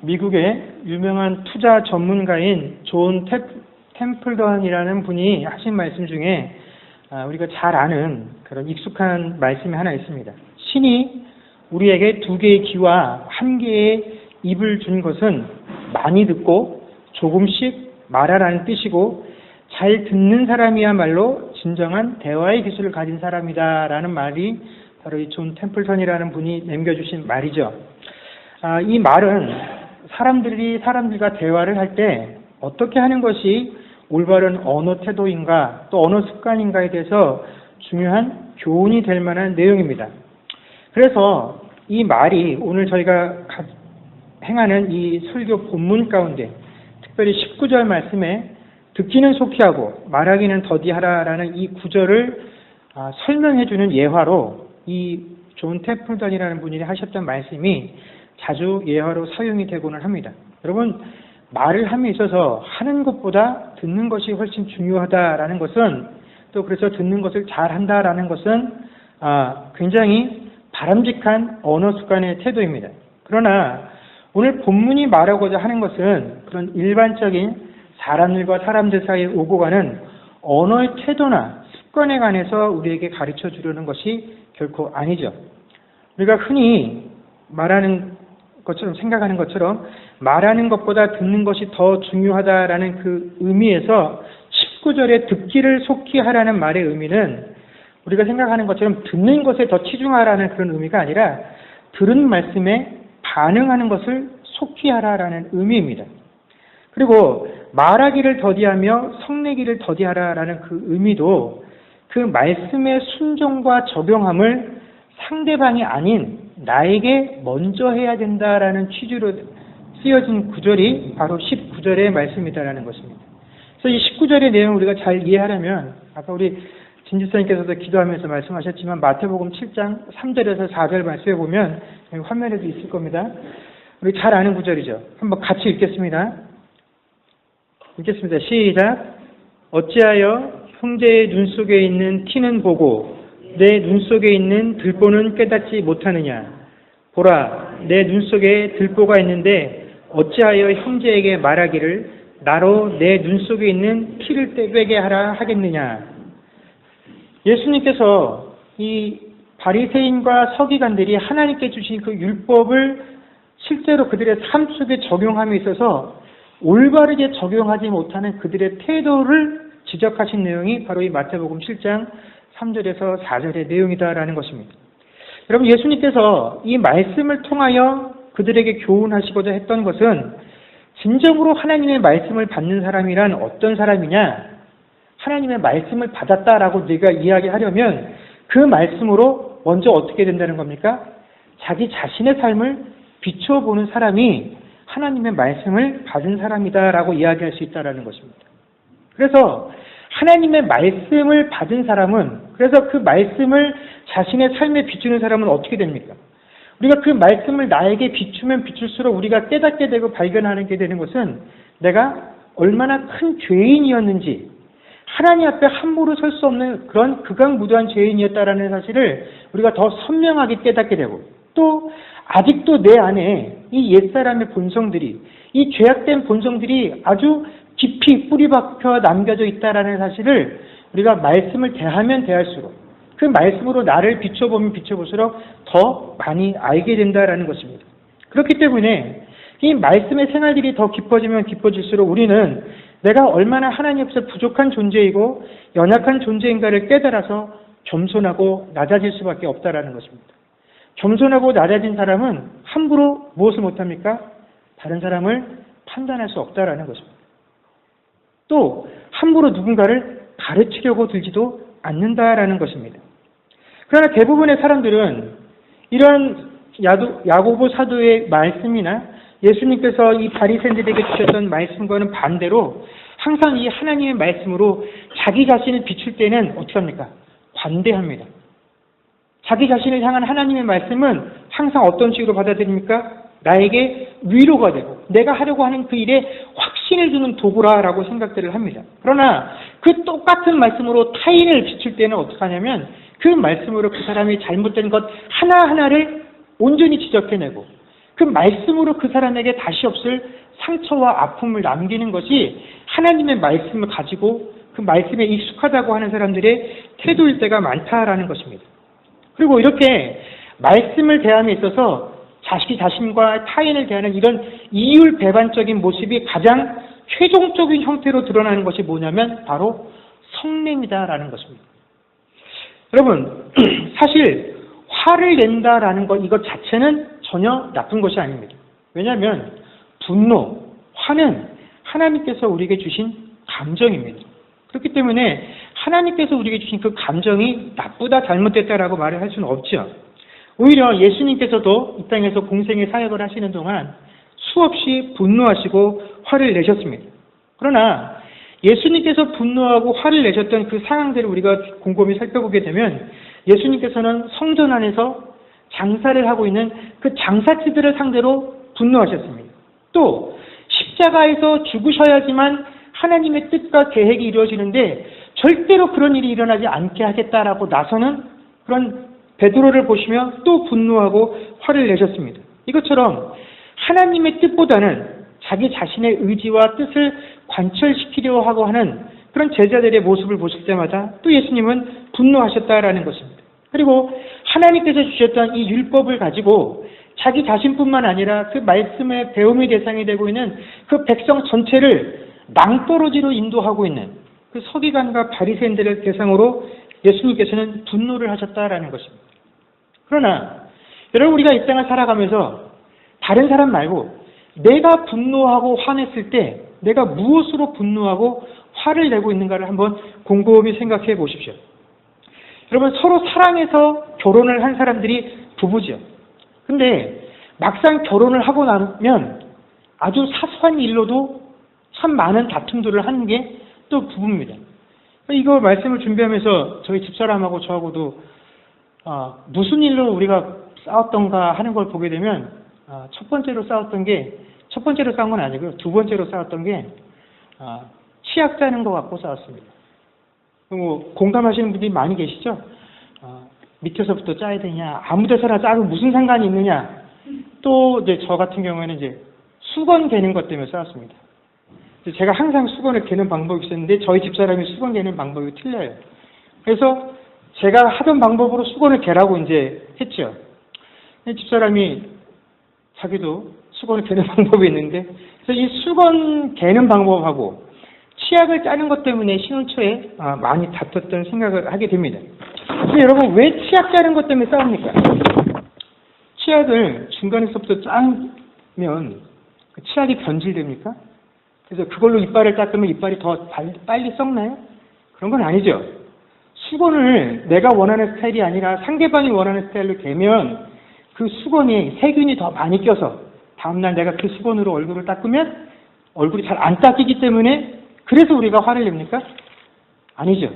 미국의 유명한 투자 전문가인 존 템플턴이라는 분이 하신 말씀 중에 우리가 잘 아는 그런 익숙한 말씀이 하나 있습니다. 신이 우리에게 2개의 귀와 1개의 입을 준 것은 많이 듣고 조금씩 말하라는 뜻이고, 잘 듣는 사람이야말로 진정한 대화의 기술을 가진 사람이다 라는 말이 바로 이 존 템플턴이라는 분이 남겨주신 말이죠. 이 말은 사람들이 사람들과 대화를 할 때 어떻게 하는 것이 올바른 언어 태도인가 또 언어 습관인가에 대해서 중요한 교훈이 될 만한 내용입니다. 그래서 이 말이 오늘 저희가 행하는 이 설교 본문 가운데 특별히 19절 말씀에 듣기는 속히 하고 말하기는 더디하라라는 이 구절을 설명해주는 예화로 이 존 템플턴이라는 분이 하셨던 말씀이 자주 예화로 사용이 되고는 합니다. 여러분, 말을 함에 있어서 하는 것보다 듣는 것이 훨씬 중요하다라는 것은, 또 그래서 듣는 것을 잘한다라는 것은 굉장히 바람직한 언어 습관의 태도입니다. 그러나 오늘 본문이 말하고자 하는 것은 그런 일반적인 사람들과 사람들 사이에 오고 가는 언어의 태도나 습관에 관해서 우리에게 가르쳐 주려는 것이 결코 아니죠. 우리가 흔히 말하는 것처럼 생각하는 것처럼 말하는 것보다 듣는 것이 더 중요하다라는 그 의미에서 19절에 듣기를 속히 하라는 말의 의미는 우리가 생각하는 것처럼 듣는 것에 더 치중하라는 그런 의미가 아니라 들은 말씀에 반응하는 것을 속히 하라라는 의미입니다. 그리고 말하기를 더디하며 성내기를 더디하라라는 그 의미도 그 말씀의 순종과 적용함을 상대방이 아닌 나에게 먼저 해야 된다라는 취지로 쓰여진 구절이 바로 19절의 말씀이다라는 것입니다. 그래서 이 19절의 내용을 우리가 잘 이해하려면 아까 우리 진지사님께서도 기도하면서 말씀하셨지만 마태복음 7장 3절에서 4절 말씀에 보면 화면에도 있을 겁니다. 우리 잘 아는 구절이죠. 한번 같이 읽겠습니다. 읽겠습니다. 시작. 어찌하여 형제의 눈 속에 있는 티는 보고 내 눈 속에 있는 들보는 깨닫지 못하느냐. 보라, 내 눈 속에 들보가 있는데 어찌하여 형제에게 말하기를 나로 내 눈 속에 있는 티를 빼게 하라 하겠느냐. 예수님께서 이 바리새인과 서기관들이 하나님께 주신 그 율법을 실제로 그들의 삶 속에 적용함에 있어서 올바르게 적용하지 못하는 그들의 태도를 지적하신 내용이 바로 이 마태복음 7장 3절에서 4절의 내용이다라는 것입니다. 여러분, 예수님께서 이 말씀을 통하여 그들에게 교훈하시고자 했던 것은 진정으로 하나님의 말씀을 받는 사람이란 어떤 사람이냐, 하나님의 말씀을 받았다라고 네가 이야기하려면 그 말씀으로 먼저 어떻게 된다는 겁니까? 자기 자신의 삶을 비춰보는 사람이 하나님의 말씀을 받은 사람이다라고 이야기할 수 있다는 것입니다. 그래서 하나님의 말씀을 받은 사람은, 그래서 그 말씀을 자신의 삶에 비추는 사람은 어떻게 됩니까? 우리가 그 말씀을 나에게 비추면 비출수록 우리가 깨닫게 되고 발견하게 되는 것은 내가 얼마나 큰 죄인이었는지, 하나님 앞에 함부로 설 수 없는 그런 극악무도한 죄인이었다라는 사실을 우리가 더 선명하게 깨닫게 되고, 또 아직도 내 안에 이 옛사람의 본성들이, 이 죄악된 본성들이 아주 깊이 뿌리박혀 남겨져 있다라는 사실을 우리가 말씀을 대하면 대할수록, 그 말씀으로 나를 비춰보면 비춰볼수록 더 많이 알게 된다라는 것입니다. 그렇기 때문에 이 말씀의 생활들이 더 깊어지면 깊어질수록 우리는 내가 얼마나 하나님 앞에서 부족한 존재이고 연약한 존재인가를 깨달아서 겸손하고 낮아질 수밖에 없다라는 것입니다. 겸손하고 낮아진 사람은 함부로 무엇을 못합니까? 다른 사람을 판단할 수 없다라는 것입니다. 또 함부로 누군가를 가르치려고 들지도 않는다라는 것입니다. 그러나 대부분의 사람들은 이런 야고보 사도의 말씀이나 예수님께서 이 바리새인들에게 주셨던 말씀과는 반대로 항상 이 하나님의 말씀으로 자기 자신을 비출 때는 어떻게 합니까? 관대합니다. 자기 자신을 향한 하나님의 말씀은 항상 어떤 식으로 받아들입니까? 나에게 위로가 되고 내가 하려고 하는 그 일에 확신을 주는 도구라고 생각들을 합니다. 그러나 그 똑같은 말씀으로 타인을 비출 때는 어떻게 하냐면 그 말씀으로 그 사람이 잘못된 것 하나하나를 온전히 지적해내고 그 말씀으로 그 사람에게 다시 없을 상처와 아픔을 남기는 것이 하나님의 말씀을 가지고 그 말씀에 익숙하다고 하는 사람들의 태도일 때가 많다라는 것입니다. 그리고 이렇게 말씀을 대함에 있어서 자식이 자신과 타인을 대하는 이런 이율배반적인 모습이 가장 최종적인 형태로 드러나는 것이 뭐냐면 바로 성냄이다라는 것입니다. 여러분, 사실 화를 낸다라는 것 이것 자체는 전혀 나쁜 것이 아닙니다. 왜냐하면 분노, 화는 하나님께서 우리에게 주신 감정입니다. 그렇기 때문에 하나님께서 우리에게 주신 그 감정이 나쁘다 잘못됐다라고 말을 할 수는 없죠. 오히려 예수님께서도 이 땅에서 공생의 사역을 하시는 동안 수없이 분노하시고 화를 내셨습니다. 그러나 예수님께서 분노하고 화를 내셨던 그 상황들을 우리가 곰곰이 살펴보게 되면 예수님께서는 성전 안에서 장사를 하고 있는 그 장사치들을 상대로 분노하셨습니다. 또 십자가에서 죽으셔야지만 하나님의 뜻과 계획이 이루어지는데 절대로 그런 일이 일어나지 않게 하겠다라고 나서는 그런 베드로를 보시며 또 분노하고 화를 내셨습니다. 이것처럼 하나님의 뜻보다는 자기 자신의 의지와 뜻을 관철시키려 하고 하는 그런 제자들의 모습을 보실 때마다 또 예수님은 분노하셨다라는 것입니다. 그리고 하나님께서 주셨던 이 율법을 가지고 자기 자신뿐만 아니라 그 말씀의 배움의 대상이 되고 있는 그 백성 전체를 낭떠러지로 인도하고 있는 그 서기관과 바리새인들을 대상으로 예수님께서는 분노를 하셨다라는 것입니다. 그러나 여러분, 우리가 이 땅을 살아가면서 다른 사람 말고 내가 분노하고 화냈을 때 내가 무엇으로 분노하고 화를 내고 있는가를 한번 곰곰이 생각해 보십시오. 여러분, 서로 사랑해서 결혼을 한 사람들이 부부죠. 근데 막상 결혼을 하고 나면 아주 사소한 일로도 참 많은 다툼들을 하는 게 또 부부입니다. 이거 말씀을 준비하면서 저희 집사람하고 저하고도 무슨 일로 우리가 싸웠던가 하는 걸 보게 되면 첫 번째로 싸운 건 아니고요. 두 번째로 싸웠던 게 치약 짜는 것 갖고 싸웠습니다. 공감하시는 분들이 많이 계시죠? 밑에서부터 짜야 되냐, 아무 데서나 짜도 무슨 상관이 있느냐. 또 이제 저 같은 경우에는 이제 수건 개는 것 때문에 싸웠습니다. 제가 항상 수건을 개는 방법이 있었는데 저희 집사람이 수건 개는 방법이 틀려요. 그래서 제가 하던 방법으로 수건을 개라고 이제 했죠. 집사람이 자기도 수건을 개는 방법이 있는데, 그래서 이 수건 개는 방법하고 치약을 짜는 것 때문에 신혼 초에 많이 다퉜던 생각을 하게 됩니다. 근데 여러분, 왜 치약 짜는 것 때문에 싸웁니까? 치약을 중간에서부터 짜면 그 치약이 변질됩니까? 그래서 그걸로 이빨을 닦으면 이빨이 더 빨리 썩나요? 그런 건 아니죠. 수건을 내가 원하는 스타일이 아니라 상대방이 원하는 스타일로 개면 그 수건이 세균이 더 많이 껴서 다음날 내가 그 수건으로 얼굴을 닦으면 얼굴이 잘 안 닦이기 때문에 그래서 우리가 화를 냅니까? 아니죠.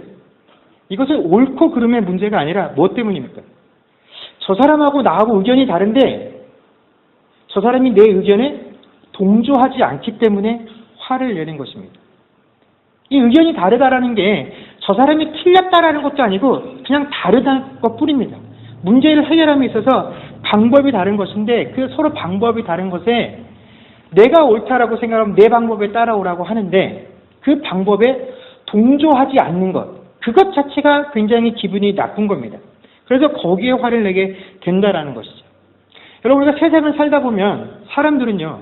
이것은 옳고 그름의 문제가 아니라 무엇 때문입니까? 저 사람하고 나하고 의견이 다른데 저 사람이 내 의견에 동조하지 않기 때문에 화를 내는 것입니다. 이 의견이 다르다라는 게 저 사람이 틀렸다라는 것도 아니고 그냥 다르다는 것뿐입니다. 문제를 해결함에 있어서 방법이 다른 것인데 그 서로 방법이 다른 것에 내가 옳다라고 생각하면 내 방법에 따라오라고 하는데 그 방법에 동조하지 않는 것, 그것 자체가 굉장히 기분이 나쁜 겁니다. 그래서 거기에 화를 내게 된다라는 것이죠. 여러분, 우리가 세상을 살다 보면 사람들은요,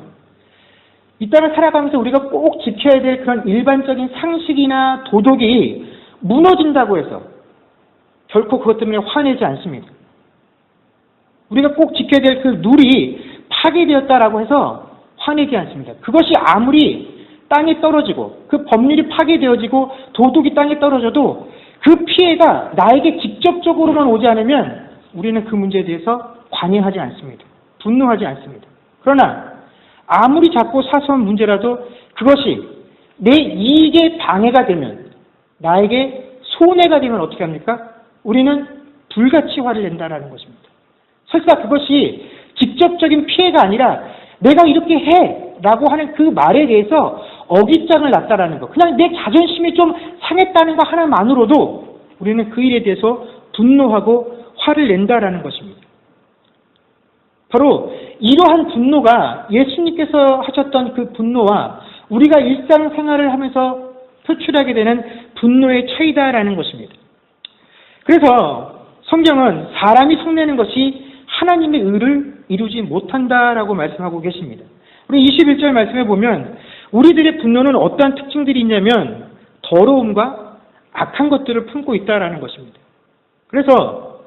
이 땅을 살아가면서 우리가 꼭 지켜야 될 그런 일반적인 상식이나 도덕이 무너진다고 해서 결코 그것 때문에 화내지 않습니다. 우리가 꼭 지켜야 될 그 룰이 파괴되었다라고 해서 화내지 않습니다. 그것이 아무리 땅에 떨어지고 그 법률이 파괴되어지고 도덕이 땅에 떨어져도 그 피해가 나에게 직접적으로만 오지 않으면 우리는 그 문제에 대해서 관여하지 않습니다. 분노하지 않습니다. 그러나 아무리 작고 사소한 문제라도 그것이 내 이익에 방해가 되면, 나에게 손해가 되면 어떻게 합니까? 우리는 불같이 화를 낸다라는 것입니다. 설사 그것이 직접적인 피해가 아니라 내가 이렇게 해 라고 하는 그 말에 대해서 어깃장을 놨다라는 것, 그냥 내 자존심이 좀 상했다는 것 하나만으로도 우리는 그 일에 대해서 분노하고 화를 낸다라는 것입니다. 바로 이러한 분노가 예수님께서 하셨던 그 분노와 우리가 일상생활을 하면서 표출하게 되는 분노의 차이다라는 것입니다. 그래서 성경은 사람이 성내는 것이 하나님의 의를 이루지 못한다라고 말씀하고 계십니다. 우리 21절 말씀에 보면 우리들의 분노는 어떠한 특징들이 있냐면 더러움과 악한 것들을 품고 있다라는 것입니다. 그래서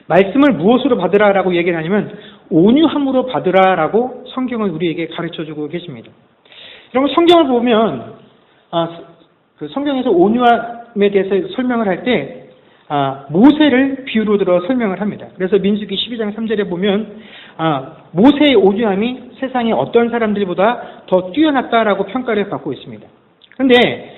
말씀을 무엇으로 받으라라고 얘기를 하냐면 온유함으로 받으라라고 성경은 우리에게 가르쳐주고 계십니다. 여러분 성경을 보면 그 성경에서 온유함에 대해서 설명을 할 때 모세를 비유로 들어 설명을 합니다. 그래서 민수기 12장 3절에 보면 모세의 온유함이 세상의 어떤 사람들보다 더 뛰어났다라고 평가를 받고 있습니다. 그런데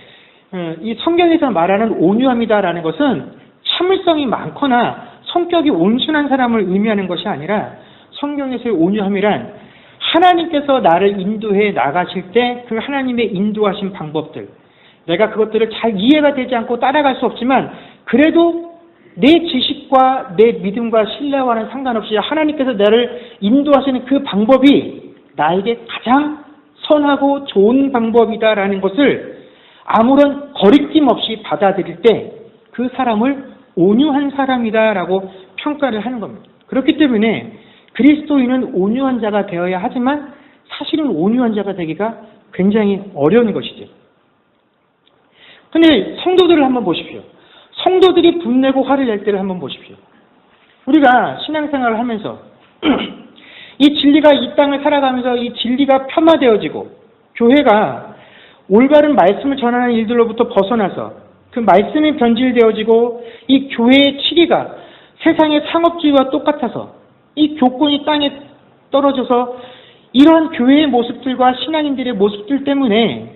이 성경에서 말하는 온유함이다라는 것은 참을성이 많거나 성격이 온순한 사람을 의미하는 것이 아니라 성경에서의 온유함이란 하나님께서 나를 인도해 나가실 때 그 하나님의 인도하신 방법들, 내가 그것들을 잘 이해가 되지 않고 따라갈 수 없지만 그래도 내 지식과 내 믿음과 신뢰와는 상관없이 하나님께서 나를 인도하시는 그 방법이 나에게 가장 선하고 좋은 방법이다라는 것을 아무런 거리낌 없이 받아들일 때 그 사람을 온유한 사람이다라고 평가를 하는 겁니다. 그렇기 때문에 그리스도인은 온유한 자가 되어야 하지만 사실은 온유한 자가 되기가 굉장히 어려운 것이죠. 근데 성도들을 한번 보십시오. 성도들이 분내고 화를 낼 때를 한번 보십시오. 우리가 신앙생활을 하면서 이 진리가 이 땅을 살아가면서 이 진리가 폄하되어지고 교회가 올바른 말씀을 전하는 일들로부터 벗어나서 그 말씀이 변질되어지고 이 교회의 치리가 세상의 상업주의와 똑같아서 이 교권이 땅에 떨어져서 이러한 교회의 모습들과 신앙인들의 모습들 때문에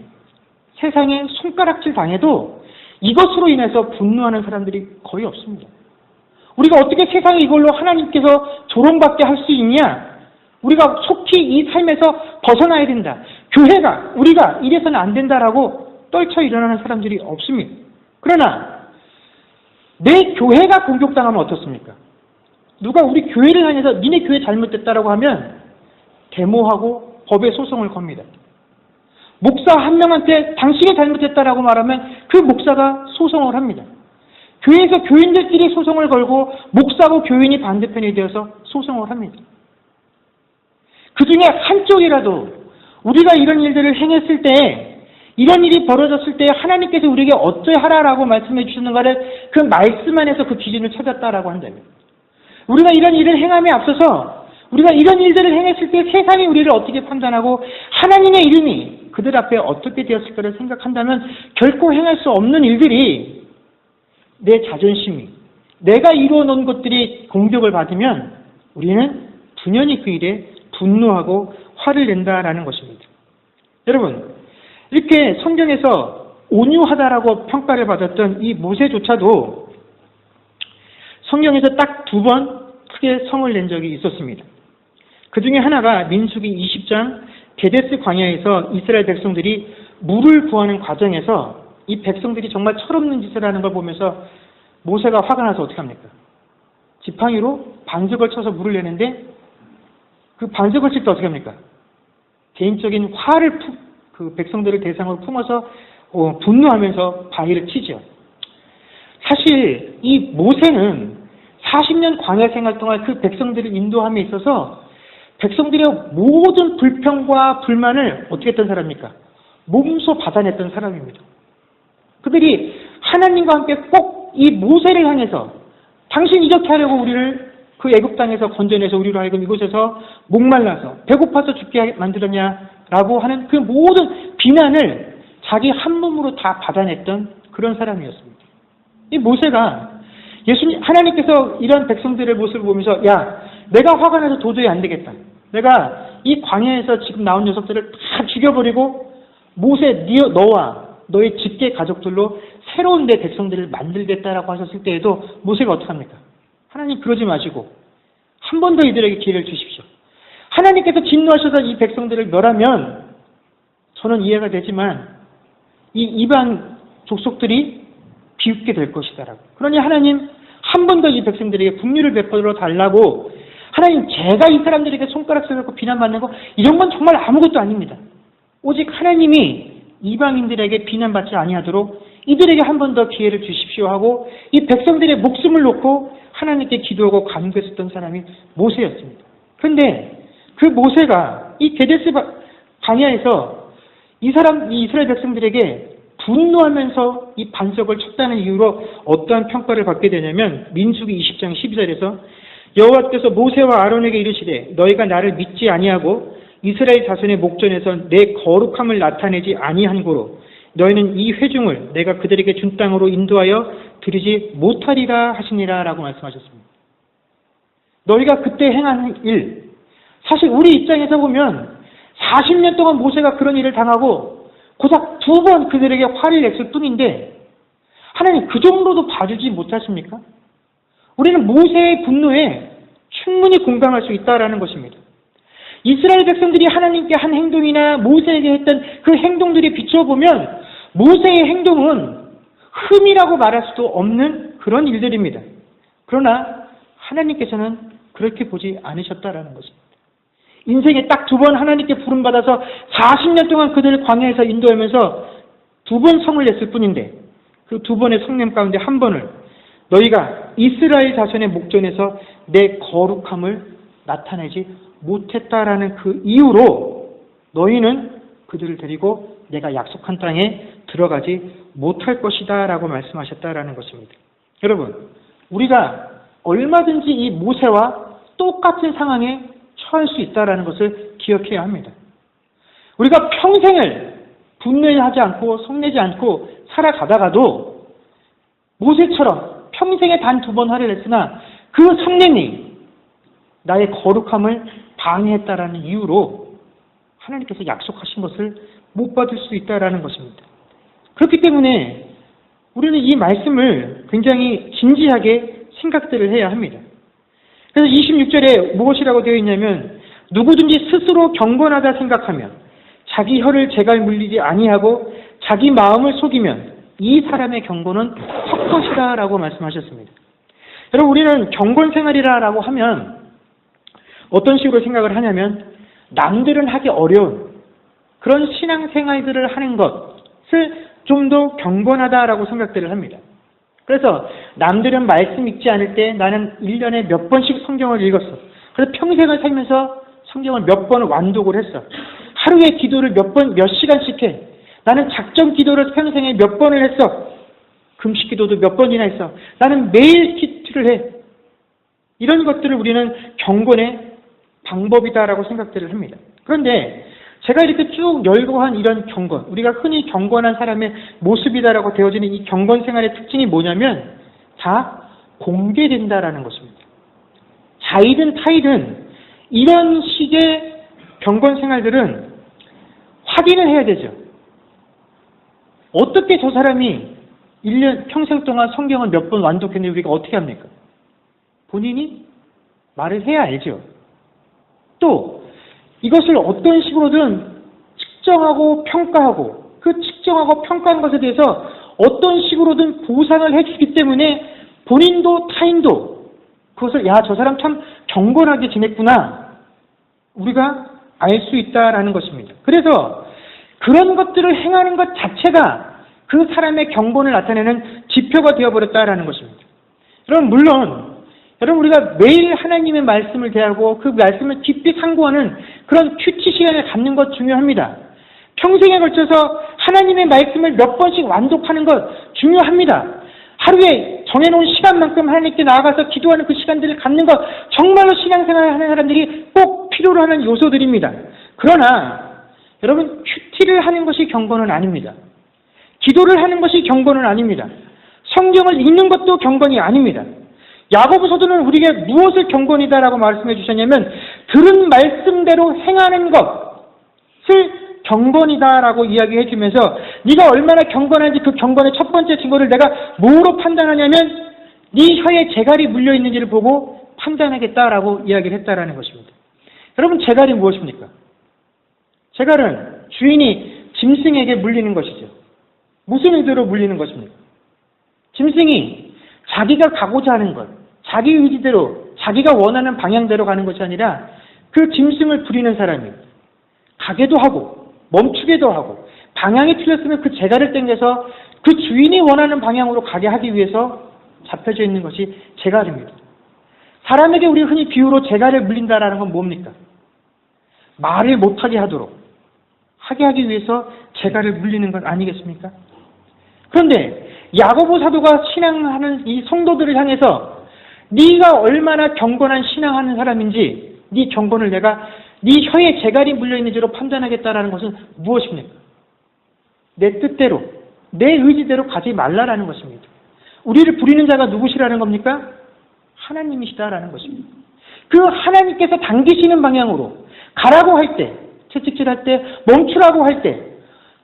세상에 손가락질 당해도 이것으로 인해서 분노하는 사람들이 거의 없습니다. 우리가 어떻게 세상에 이걸로 하나님께서 조롱받게 할 수 있냐? 우리가 속히 이 삶에서 벗어나야 된다. 교회가, 우리가 이래서는 안 된다라고 떨쳐 일어나는 사람들이 없습니다. 그러나 내 교회가 공격당하면 어떻습니까? 누가 우리 교회를 향해서 니네 교회 잘못됐다라고 하면 데모하고 법에 소송을 겁니다. 목사 한 명한테 당신이 잘못했다라고 말하면 그 목사가 소송을 합니다. 교회에서 교인들끼리 소송을 걸고 목사고 교인이 반대편이 되어서 소송을 합니다. 그 중에 한쪽이라도 우리가 이런 일들을 행했을 때, 이런 일이 벌어졌을 때 하나님께서 우리에게 어찌하라라고 말씀해 주시는가를 그 말씀 안에서 그 기준을 찾았다라고 한다면, 우리가 이런 일을 행함에 앞서서 우리가 이런 일들을 행했을 때 세상이 우리를 어떻게 판단하고 하나님의 이름이 그들 앞에 어떻게 되었을까를 생각한다면 결코 행할 수 없는 일들이 내 자존심이, 내가 이루어 놓은 것들이 공격을 받으면 우리는 분연히 그 일에 분노하고 화를 낸다라는 것입니다. 여러분, 이렇게 성경에서 온유하다라고 평가를 받았던 이 모세조차도 성경에서 딱 2번 크게 성을 낸 적이 있었습니다. 그 중에 하나가 민수기 20장 게데스 광야에서 이스라엘 백성들이 물을 구하는 과정에서 이 백성들이 정말 철없는 짓을 하는 걸 보면서 모세가 화가 나서 어떻게 합니까? 지팡이로 반석을 쳐서 물을 내는데 그 반석을 칠 때 어떻게 합니까? 개인적인 화를 그 백성들을 대상으로 품어서 분노하면서 바위를 치죠. 사실 이 모세는 40년 광야 생활 동안 그 백성들을 인도함에 있어서 백성들의 모든 불평과 불만을 어떻게 했던 사람입니까? 몸소 받아냈던 사람입니다. 그들이 하나님과 함께 꼭 이 모세를 향해서 당신 이렇게 하려고 우리를 그 애굽 땅에서 건져내서 우리로 하여금 이곳에서 목말라서 배고파서 죽게 만들었냐라고 하는 그 모든 비난을 자기 한 몸으로 다 받아냈던 그런 사람이었습니다. 이 모세가 하나님께서 이런 백성들의 모습을 보면서 야, 내가 화가 나서 도저히 안 되겠다. 내가 이 광야에서 지금 나온 녀석들을 다 죽여버리고 모세, 너와 너의 직계 가족들로 새로운 내 백성들을 만들겠다라고 하셨을 때에도 모세가 어떡합니까? 하나님 그러지 마시고 한 번 더 이들에게 기회를 주십시오. 하나님께서 진노하셔서 이 백성들을 멸하면 저는 이해가 되지만 이 이방 족속들이 비웃게 될 것이다라고. 그러니 하나님 한 번 더 이 백성들에게 긍휼을 베풀어 달라고 하나님, 제가 이 사람들에게 손가락 세우고 비난받는 거 이런 건 정말 아무것도 아닙니다. 오직 하나님이 이방인들에게 비난받지 아니하도록 이들에게 한 번 더 기회를 주십시오 하고 이 백성들의 목숨을 놓고 하나님께 기도하고 간구했었던 사람이 모세였습니다. 그런데 그 모세가 이 게데스 광야에서 이 이스라엘 백성들에게 분노하면서 이 반석을 쳤다는 이유로 어떠한 평가를 받게 되냐면 민수기 20장 12절에서 여호와께서 모세와 아론에게 이르시되 너희가 나를 믿지 아니하고 이스라엘 자손의 목전에서 내 거룩함을 나타내지 아니한 고로 너희는 이 회중을 내가 그들에게 준 땅으로 인도하여 드리지 못하리라 하시니라 라고 말씀하셨습니다. 너희가 그때 행한 일, 사실 우리 입장에서 보면 40년 동안 모세가 그런 일을 당하고 고작 2번 그들에게 화를 냈을 뿐인데 하나님 그 정도도 봐주지 못하십니까? 우리는 모세의 분노에 충분히 공감할 수 있다라는 것입니다. 이스라엘 백성들이 하나님께 한 행동이나 모세에게 했던 그 행동들이 비춰보면 모세의 행동은 흠이라고 말할 수도 없는 그런 일들입니다. 그러나 하나님께서는 그렇게 보지 않으셨다라는 것입니다. 인생에 딱 2번 하나님께 부름받아서 40년 동안 그들을 광야에서 인도하면서 2번 성을 냈을 뿐인데 그 2번의 성냄 가운데 한 번을 너희가 이스라엘 자손의 목전에서 내 거룩함을 나타내지 못했다라는 그 이유로 너희는 그들을 데리고 내가 약속한 땅에 들어가지 못할 것이다 라고 말씀하셨다라는 것입니다. 여러분, 우리가 얼마든지 이 모세와 똑같은 상황에 처할 수 있다라는 것을 기억해야 합니다. 우리가 평생을 분노하지 않고 성내지 않고 살아가다가도 모세처럼 평생에 단 2번 화를 냈으나 그 성냄이 나의 거룩함을 방해했다라는 이유로 하나님께서 약속하신 것을 못 받을 수 있다라는 것입니다. 그렇기 때문에 우리는 이 말씀을 굉장히 진지하게 생각들을 해야 합니다. 그래서 26절에 무엇이라고 되어 있냐면 누구든지 스스로 경건하다 생각하면 자기 혀를 제갈 물리지 아니하고 자기 마음을 속이면 이 사람의 경건은 헛것이다 라고 말씀하셨습니다. 여러분, 우리는 경건 생활이라고 하면 어떤 식으로 생각을 하냐면 남들은 하기 어려운 그런 신앙생활들을 하는 것을 좀 더 경건하다라고 생각들을 합니다. 그래서 남들은 말씀 읽지 않을 때 나는 1년에 몇 번씩 성경을 읽었어. 그래서 평생을 살면서 성경을 몇 번 완독을 했어. 하루에 기도를 몇 시간씩 해. 나는 작정 기도를 평생에 몇 번을 했어. 금식 기도도 몇 번이나 했어. 나는 매일 기도를 해. 이런 것들을 우리는 경건의 방법이다라고 생각들을 합니다. 그런데 제가 이렇게 쭉 열거한 이런 경건, 우리가 흔히 경건한 사람의 모습이다라고 되어지는 이 경건 생활의 특징이 뭐냐면 다 공개된다라는 것입니다. 자이든 타이든 이런 식의 경건 생활들은 확인을 해야 되죠. 어떻게 저 사람이 1년 평생 동안 성경을 몇 번 완독했는데 우리가 어떻게 합니까? 본인이 말을 해야 알죠. 또 이것을 어떤 식으로든 측정하고 평가하고 그 측정하고 평가한 것에 대해서 어떤 식으로든 보상을 해주기 때문에 본인도 타인도 그것을 저 사람 참 경건하게 지냈구나 우리가 알 수 있다라는 것입니다. 그래서 그런 것들을 행하는 것 자체가 그 사람의 경건을 나타내는 지표가 되어버렸다라는 것입니다. 물론 우리가 매일 하나님의 말씀을 대하고 그 말씀을 깊이 상고하는 그런 큐티 시간을 갖는 것 중요합니다. 평생에 걸쳐서 하나님의 말씀을 몇 번씩 완독하는 것 중요합니다. 하루에 정해놓은 시간만큼 하나님께 나아가서 기도하는 그 시간들을 갖는 것 정말로 신앙생활을 하는 사람들이 꼭 필요로 하는 요소들입니다. 그러나 여러분, 큐티를 하는 것이 경건은 아닙니다. 기도를 하는 것이 경건은 아닙니다. 성경을 읽는 것도 경건이 아닙니다. 야고보서도는 우리에게 무엇을 경건이다라고 말씀해 주셨냐면 들은 말씀대로 행하는 것을 경건이다라고 이야기해 주면서 네가 얼마나 경건한지 그 경건의 첫 번째 증거를 내가 뭐로 판단하냐면 네 혀에 재갈이 물려 있는지를 보고 판단하겠다라고 이야기를 했다라는 것입니다. 여러분, 재갈이 무엇입니까? 재갈은 주인이 짐승에게 물리는 것이죠. 무슨 의도로 물리는 것입니까? 짐승이 자기가 가고자 하는 것, 자기 의지대로 자기가 원하는 방향대로 가는 것이 아니라 그 짐승을 부리는 사람이 가게도 하고 멈추게도 하고 방향이 틀렸으면 그 재갈을 땡겨서 그 주인이 원하는 방향으로 가게 하기 위해서 잡혀져 있는 것이 재갈입니다. 사람에게 우리 흔히 비유로 재갈을 물린다라는 건 뭡니까? 말을 못하게 하게 하기 위해서 재갈을 물리는 것 아니겠습니까? 그런데 야고보 사도가 신앙하는 이 성도들을 향해서 네가 얼마나 경건한 신앙하는 사람인지 네 경건을 내가 네 혀에 재갈이 물려있는지로 판단하겠다라는 것은 무엇입니까? 내 뜻대로 내 의지대로 가지 말라라는 것입니다. 우리를 부리는 자가 누구시라는 겁니까? 하나님이시다라는 것입니다. 그 하나님께서 당기시는 방향으로 가라고 할 때, 채찍질할 때, 멈추라고 할 때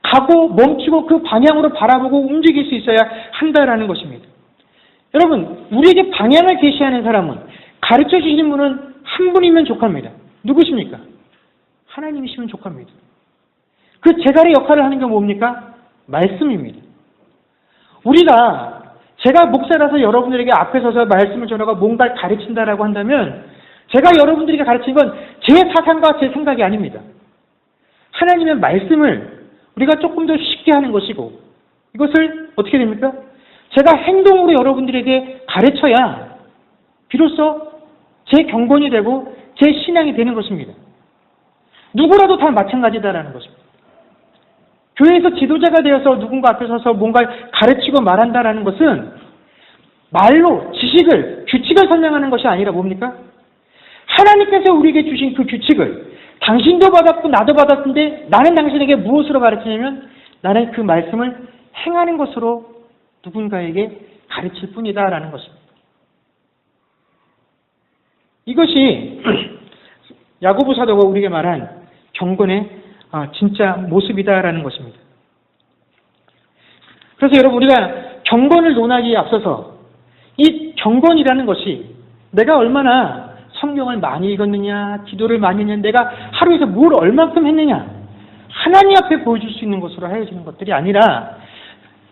가고 멈추고 그 방향으로 바라보고 움직일 수 있어야 한다라는 것입니다. 여러분, 우리에게 방향을 제시하는 사람은 가르쳐 주시는 분은 한 분이면 족합니다. 누구십니까? 하나님이시면 족합니다. 그 재갈의 역할을 하는 게 뭡니까? 말씀입니다. 제가 목사라서 여러분들에게 앞에 서서 말씀을 전하고 뭔가를 가르친다라고 한다면 제가 여러분들에게 가르치는 건 제 사상과 제 생각이 아닙니다. 하나님의 말씀을 우리가 조금 더 쉽게 하는 것이고 이것을 어떻게 됩니까? 제가 행동으로 여러분들에게 가르쳐야 비로소 제 경건이 되고 제 신앙이 되는 것입니다. 누구라도 다 마찬가지다라는 것입니다. 교회에서 지도자가 되어서 누군가 앞에 서서 뭔가를 가르치고 말한다라는 것은 말로 지식을, 규칙을 설명하는 것이 아니라 뭡니까? 하나님께서 우리에게 주신 그 규칙을 당신도 받았고 나도 받았는데 나는 당신에게 무엇으로 가르치냐면 나는 그 말씀을 행하는 것으로 누군가에게 가르칠 뿐이다라는 것입니다. 이것이 야고보 사도가 우리에게 말한 경건의 진짜 모습이다라는 것입니다. 그래서 여러분 우리가 경건을 논하기에 앞서서 이 경건이라는 것이 내가 얼마나 성경을 많이 읽었느냐, 기도를 많이 했느냐, 내가 하루에서 뭘 얼만큼 했느냐, 하나님 앞에 보여줄 수 있는 것으로 하여지는 것들이 아니라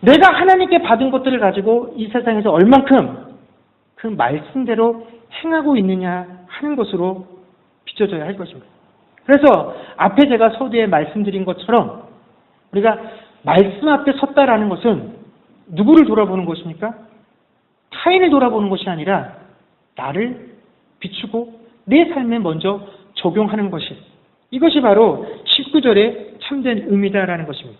내가 하나님께 받은 것들을 가지고 이 세상에서 얼만큼 그 말씀대로 행하고 있느냐 하는 것으로 비춰져야 할 것입니다. 그래서 앞에 제가 서두에 말씀드린 것처럼 우리가 말씀 앞에 섰다라는 것은 누구를 돌아보는 것입니까? 타인을 돌아보는 것이 아니라 나를 비추고 내 삶에 먼저 적용하는 것이 이것이 바로 19절의 참된 의미다라는 것입니다.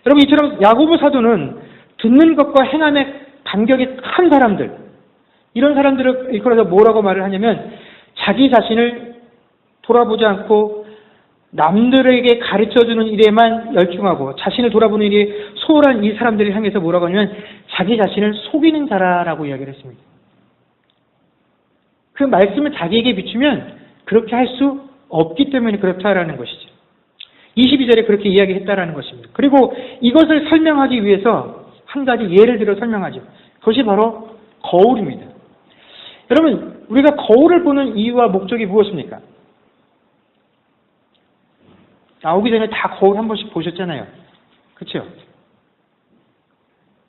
여러분 이처럼 야고보 사도는 듣는 것과 행함의 간격이 큰 사람들 이런 사람들을 일컬어서 뭐라고 말을 하냐면 자기 자신을 돌아보지 않고 남들에게 가르쳐주는 일에만 열중하고 자신을 돌아보는 일이 소홀한 이 사람들을 향해서 뭐라고 하냐면 자기 자신을 속이는 자라라고 이야기를 했습니다. 그 말씀을 자기에게 비추면 그렇게 할 수 없기 때문에 그렇다라는 것이죠. 22절에 그렇게 이야기했다라는 것입니다. 그리고 이것을 설명하기 위해서 한 가지 예를 들어 설명하죠. 그것이 바로 거울입니다. 여러분 우리가 거울을 보는 이유와 목적이 무엇입니까? 나오기 전에 다 거울 한 번씩 보셨잖아요. 그렇죠?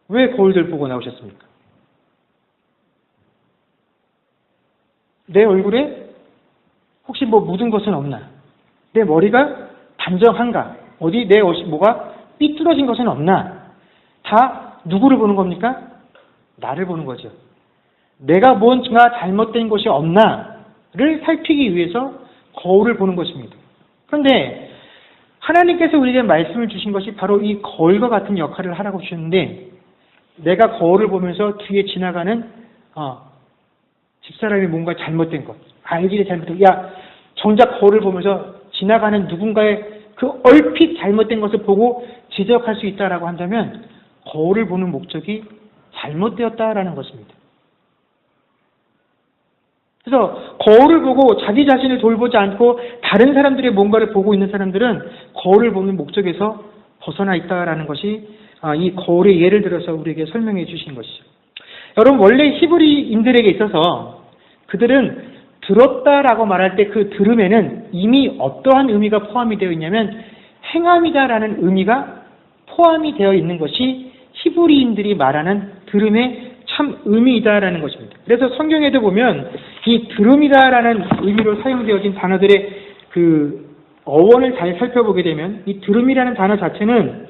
왜 거울들 보고 나오셨습니까? 내 얼굴에 혹시 뭐 묻은 것은 없나? 내 머리가 단정한가? 어디 내 옷이 뭐가 삐뚤어진 것은 없나? 다 누구를 보는 겁니까? 나를 보는 거죠. 내가 뭔가 잘못된 것이 없나를 살피기 위해서 거울을 보는 것입니다. 그런데 하나님께서 우리에게 말씀을 주신 것이 바로 이 거울과 같은 역할을 하라고 주셨는데 내가 거울을 보면서 뒤에 지나가는 집사람이 뭔가 잘못된 것, 아이들이 잘못된 것, 야 정작 거울을 보면서 지나가는 누군가의 그 얼핏 잘못된 것을 보고 지적할 수 있다라고 한다면 거울을 보는 목적이 잘못되었다라는 것입니다. 그래서 거울을 보고 자기 자신을 돌보지 않고 다른 사람들의 뭔가를 보고 있는 사람들은 거울을 보는 목적에서 벗어나 있다라는 것이 이 거울의 예를 들어서 우리에게 설명해 주신 것이죠. 여러분 원래 히브리인들에게 있어서 그들은 들었다라고 말할 때 그 들음에는 이미 어떠한 의미가 포함이 되어 있냐면 행함이다라는 의미가 포함이 되어 있는 것이 히브리인들이 말하는 들음의 참 의미이다라는 것입니다. 그래서 성경에도 보면 이 들음이다라는 의미로 사용되어진 단어들의 그 어원을 잘 살펴보게 되면 이 들음이라는 단어 자체는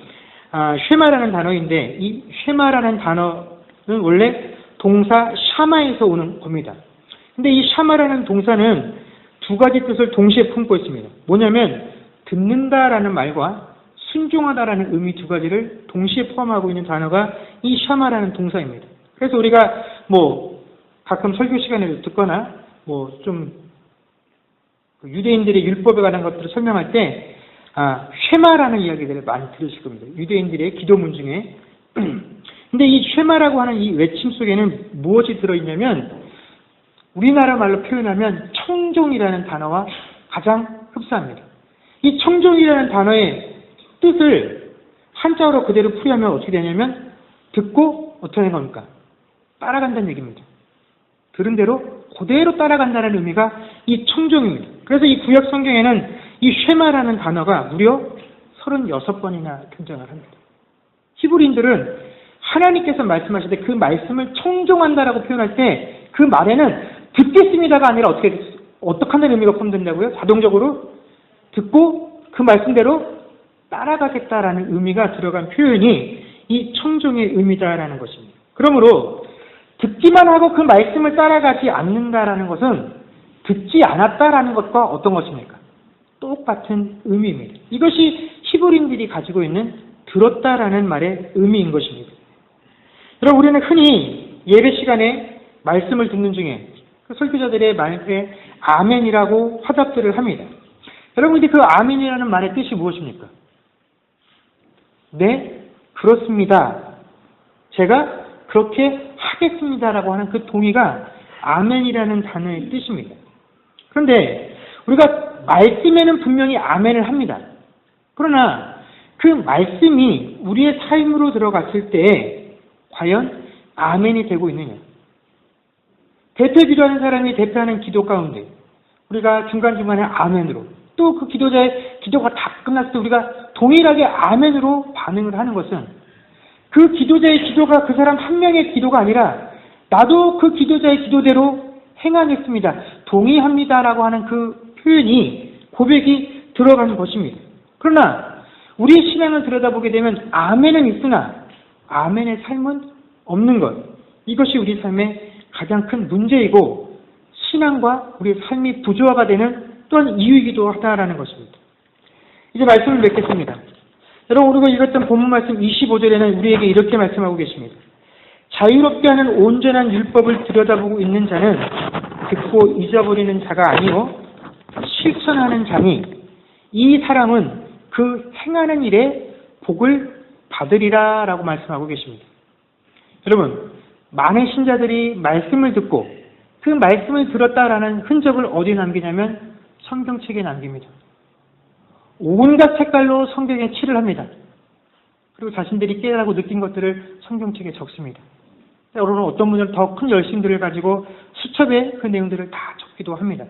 쉐마라는 단어인데 이 쉐마라는 단어는 원래 동사 샤마에서 오는 겁니다. 근데 이 샤마라는 동사는 두 가지 뜻을 동시에 품고 있습니다. 뭐냐면 듣는다라는 말과 순종하다라는 의미 두 가지를 동시에 포함하고 있는 단어가 이 샤마라는 동사입니다. 그래서 우리가 뭐 가끔 설교 시간에도 듣거나 뭐 좀 유대인들의 율법에 관한 것들을 설명할 때 쉐마라는 이야기들을 많이 들으실 겁니다. 유대인들의 기도문 중에. 근데 이 쉐마라고 하는 이 외침 속에는 무엇이 들어있냐면 우리나라 말로 표현하면 청종이라는 단어와 가장 흡사합니다. 이 청종이라는 단어의 뜻을 한자어로 그대로 풀이하면 어떻게 되냐면 듣고 어떻게 하는 겁니까? 따라간다는 얘기입니다. 들은 대로 그대로 따라간다는 의미가 이 청종입니다. 그래서 이 구약 성경에는 이 쉐마라는 단어가 무려 36번이나 등장을 합니다. 히브리인들은 하나님께서 말씀하실 때 그 말씀을 청종한다라고 표현할 때 그 말에는 듣겠습니다가 아니라 어떻게 한다는 의미가 포함된다고요? 자동적으로 듣고 그 말씀대로 따라가겠다라는 의미가 들어간 표현이 이 청종의 의미다라는 것입니다. 그러므로 듣기만 하고 그 말씀을 따라가지 않는다라는 것은 듣지 않았다라는 것과 어떤 것입니까? 똑같은 의미입니다. 이것이 히브리인들이 가지고 있는 들었다라는 말의 의미인 것입니다. 여러분, 우리는 흔히 예배 시간에 말씀을 듣는 중에 그 설교자들의 말에 아멘이라고 화답들을 합니다. 여러분, 근데 그 아멘이라는 말의 뜻이 무엇입니까? 네, 그렇습니다. 제가 그렇게 하겠습니다라고 하는 그 동의가 아멘이라는 단어의 뜻입니다. 그런데 우리가 말씀에는 분명히 아멘을 합니다. 그러나 그 말씀이 우리의 삶으로 들어갔을 때 과연 아멘이 되고 있느냐? 대표 기도하는 사람이 대표하는 기도 가운데 우리가 중간중간에 아멘으로 또 그 기도자의 기도가 다 끝났을 때 우리가 동일하게 아멘으로 반응을 하는 것은 그 기도자의 기도가 그 사람 한 명의 기도가 아니라 나도 그 기도자의 기도대로 행하겠습니다. 동의합니다라고 하는 그 표현이 고백이 들어가는 것입니다. 그러나 우리의 신앙을 들여다보게 되면 아멘은 있으나 아멘의 삶은 없는 것. 이것이 우리 삶의 가장 큰 문제이고 신앙과 우리의 삶이 부조화가 되는 또한 이유이기도 하다라는 것입니다. 이제 말씀을 맺겠습니다. 여러분, 우리가 읽었던 본문 말씀 25절에는 우리에게 이렇게 말씀하고 계십니다. 자유롭게 하는 온전한 율법을 들여다보고 있는 자는 듣고 잊어버리는 자가 아니요 실천하는 자니 이 사람은 그 행하는 일에 복을 받으리라 라고 말씀하고 계십니다. 여러분, 많은 신자들이 말씀을 듣고 그 말씀을 들었다라는 흔적을 어디에 남기냐면 성경책에 남깁니다. 온갖 색깔로 성경에 칠을 합니다. 그리고 자신들이 깨달고 느낀 것들을 성경책에 적습니다. 여러분, 어떤 분들은 더 큰 열심들을 가지고 수첩에 그 내용들을 다 적기도 합니다.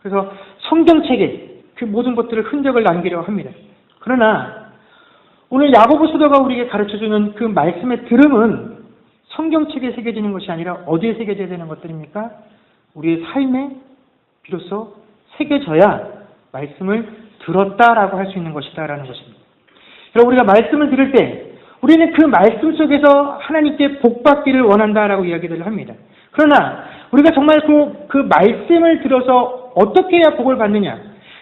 그래서 성경책에 그 모든 것들을 흔적을 남기려고 합니다. 그러나 오늘 야고보 사도가 우리에게 가르쳐주는 그 말씀의 들음은 성경책에 새겨지는 것이 아니라 어디에 새겨져야 되는 것들입니까? 우리의 삶에 비로소 새겨져야 말씀을 들었다라고 할 수 있는 것이다라는 것입니다. 여러분, 우리가 말씀을 들을 때 우리는 그 말씀 속에서 하나님께 복받기를 원한다라고 이야기를 합니다. 그러나 우리가 정말 그 말씀을 들어서 어떻게 해야 복을 받느냐?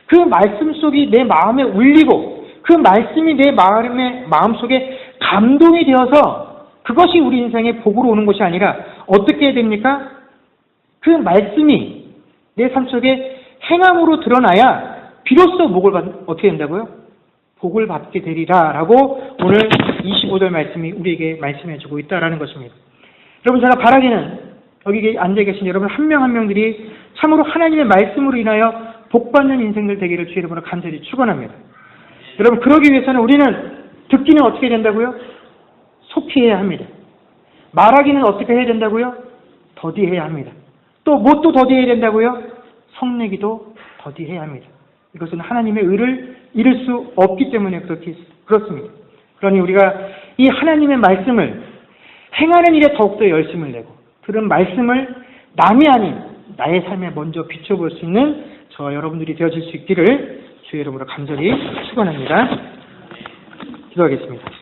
그 말씀 속이 내 마음에 울리고 그 말씀이 내 마음속에 감동이 되어서 그것이 우리 인생의 복으로 오는 것이 아니라 어떻게 해야 됩니까? 그 말씀이 내 삶 속에 행함으로 드러나야 비로소 어떻게 된다고요? 복을 받게 되리라라고 오늘 25절 말씀이 우리에게 말씀해주고 있다라는 것입니다. 여러분, 제가 바라기는 여기 앉아 계신 여러분 한 명 한 명들이 참으로 하나님의 말씀으로 인하여 복받는 인생들 되기를 주의 이름으로 간절히 축원합니다. 여러분, 그러기 위해서는 우리는 듣기는 어떻게 된다고요? 속히 해야 합니다. 말하기는 어떻게 해야 된다고요? 더디해야 합니다. 또 뭣도 더디해야 된다고요? 성내기도 더디해야 합니다. 이것은 하나님의 의를 잃을 수 없기 때문에 그렇습니다. 그러니 우리가 이 하나님의 말씀을 행하는 일에 더욱더 열심을 내고 들은 말씀을 남이 아닌 나의 삶에 먼저 비춰볼 수 있는 저와 여러분들이 되어질 수 있기를 주의 이름으로 간절히 축원합니다. 기도하겠습니다.